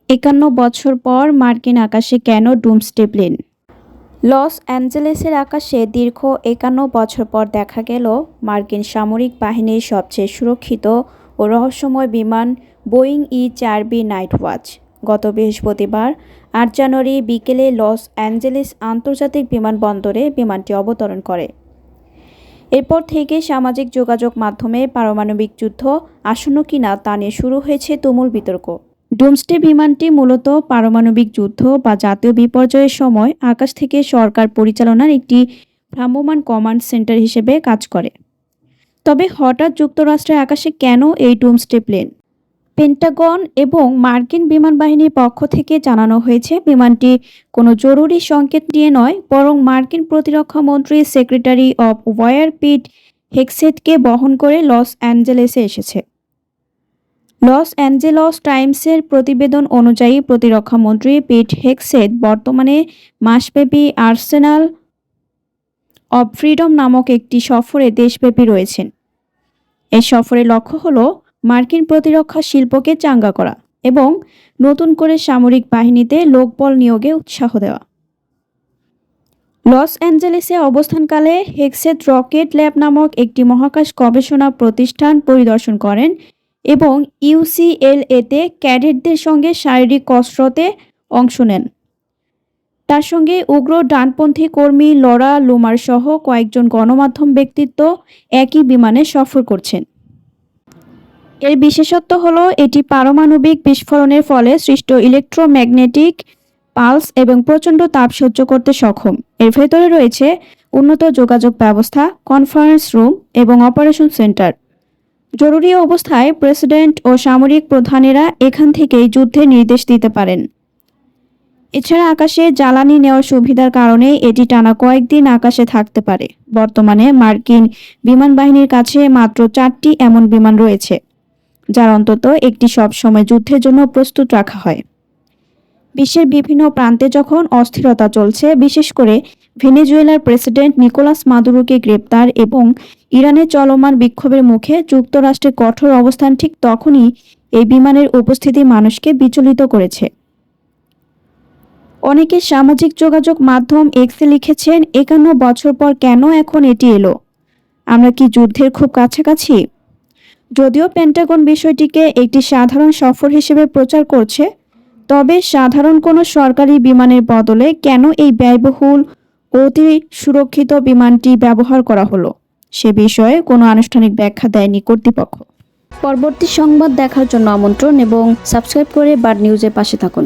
51 বছর পর মার্কিন আকাশে কেন ডুমসডে প্লেন? লস অ্যাঞ্জেলেসের আকাশে দীর্ঘ 51 বছর পর দেখা গেল মার্কিন সামরিক বাহিনীর সবচেয়ে সুরক্ষিত ও রহস্যময় বিমান বোয়িং ই-4বি নাইট ওয়াচ। গত বৃহস্পতিবার 8 জানুয়ারি বিকেলে লস অ্যাঞ্জেলেস আন্তর্জাতিক বিমানবন্দরে বিমানটি অবতরণ করে। এরপর থেকে সামাজিক যোগাযোগ মাধ্যমে পারমাণবিক যুদ্ধ আসন্ন কিনা তা নিয়ে শুরু হয়েছে তুমুল বিতর্ক। ডুমসডে বিমানটি মূলত পারমাণবিক যুদ্ধ বা জাতীয় বিপর্যয়ের সময় আকাশ থেকে সরকার পরিচালনার একটি ভ্রাম্যমাণ কমান্ড সেন্টার হিসেবে কাজ করে। তবে হঠাৎ যুক্তরাষ্ট্রের আকাশে কেন এই ডুমসডে প্লেন? পেন্টাগন এবং মার্কিন বিমান বাহিনীর পক্ষ থেকে জানানো হয়েছে, বিমানটি কোনো জরুরি সংকেত নিয়ে নয়, বরং মার্কিন প্রতিরক্ষা মন্ত্রী সেক্রেটারি অব ওয়ার পিট হেগসেথকে বহন করে লস অ্যাঞ্জেলেসে এসেছে। লস অ্যাঞ্জেলস টাইমসের প্রতিবেদন অনুযায়ী প্রতিরক্ষা মন্ত্রী পিট হেগসেথ বর্তমানে মাসব্যাপী আর্সেনাল অব ফ্রিডম নামক একটি সফরে দেশব্যাপী রয়েছেন। এই সফরের লক্ষ্য হল মার্কিন প্রতিরক্ষা শিল্পকে চাঙ্গা করা এবং নতুন করে সামরিক বাহিনীতে লোকবল নিয়োগে উৎসাহ দেওয়া। লস অ্যাঞ্জেলেসে অবস্থানকালে হেগসেথ রকেট ল্যাব নামক একটি মহাকাশ গবেষণা প্রতিষ্ঠান পরিদর্শন করেন এবং ইউসিএলএতে ক্যাডেটদের সঙ্গে শারীরিক কসরতে অংশ নেন। তার সঙ্গে উগ্র ডানপন্থী কর্মী লরা লুমার সহ কয়েকজন গণমাধ্যম ব্যক্তিত্ব একই বিমানে সফর করছেন। এর বিশেষত্ব হল এটি পারমাণবিক বিস্ফোরণের ফলে সৃষ্ট ইলেকট্রোম্যাগনেটিক পালস এবং প্রচণ্ড তাপ সহ্য করতে সক্ষম। এর ভেতরে রয়েছে উন্নত যোগাযোগ ব্যবস্থা, কনফারেন্স রুম এবং অপারেশন সেন্টার। জরুরি অবস্থায় প্রেসিডেন্ট ও সামরিক প্রধানেরা এখান থেকেই যুদ্ধের নির্দেশ দিতে পারেন। এছাড়া আকাশে জ্বালানি নেওয়ার সুবিধার কারণে এটি টানা কয়েকদিন আকাশে থাকতে পারে। বর্তমানে মার্কিন বিমান বাহিনীর কাছে মাত্র 4টি এমন বিমান রয়েছে, যার অন্তত একটি সবসময় যুদ্ধের জন্য প্রস্তুত রাখা হয়। বিশ্বের বিভিন্ন প্রান্তে যখন অস্থিরতা চলছে, বিশেষ করে ভেনেজুয়েলার প্রেসিডেন্ট নিকোলাস মাদুরোকে গ্রেপ্তার এবং ইরানের চলমান বিক্ষোভের মুখে যুক্তরাষ্ট্রের কঠোর অবস্থান, ঠিক তখনই এই বিমানের উপস্থিতি মানুষকে বিচলিত করেছে। অনেকে সামাজিক যোগাযোগ মাধ্যম এক্সে লিখেছেন, 51 বছর পর কেন এখন এটি এলো? আমরা কি যুদ্ধের খুব কাছাকাছি? যদিও পেন্টাগন বিষয়টিকে একটি সাধারণ সফর হিসেবে প্রচার করছে, তবে সাধারণ কোনো সরকারি বিমানের বদলে কেন এই ব্যয়বহুল অতি সুরক্ষিত বিমানটি ব্যবহার করা হলো, সে বিষয়ে কোনো আনুষ্ঠানিক ব্যাখ্যা দেয়নি কর্তৃপক্ষ। পরবর্তী সংবাদ দেখার জন্য আমন্ত্রণ এবং সাবস্ক্রাইব করে বার্ড নিউজের পাশে থাকুন।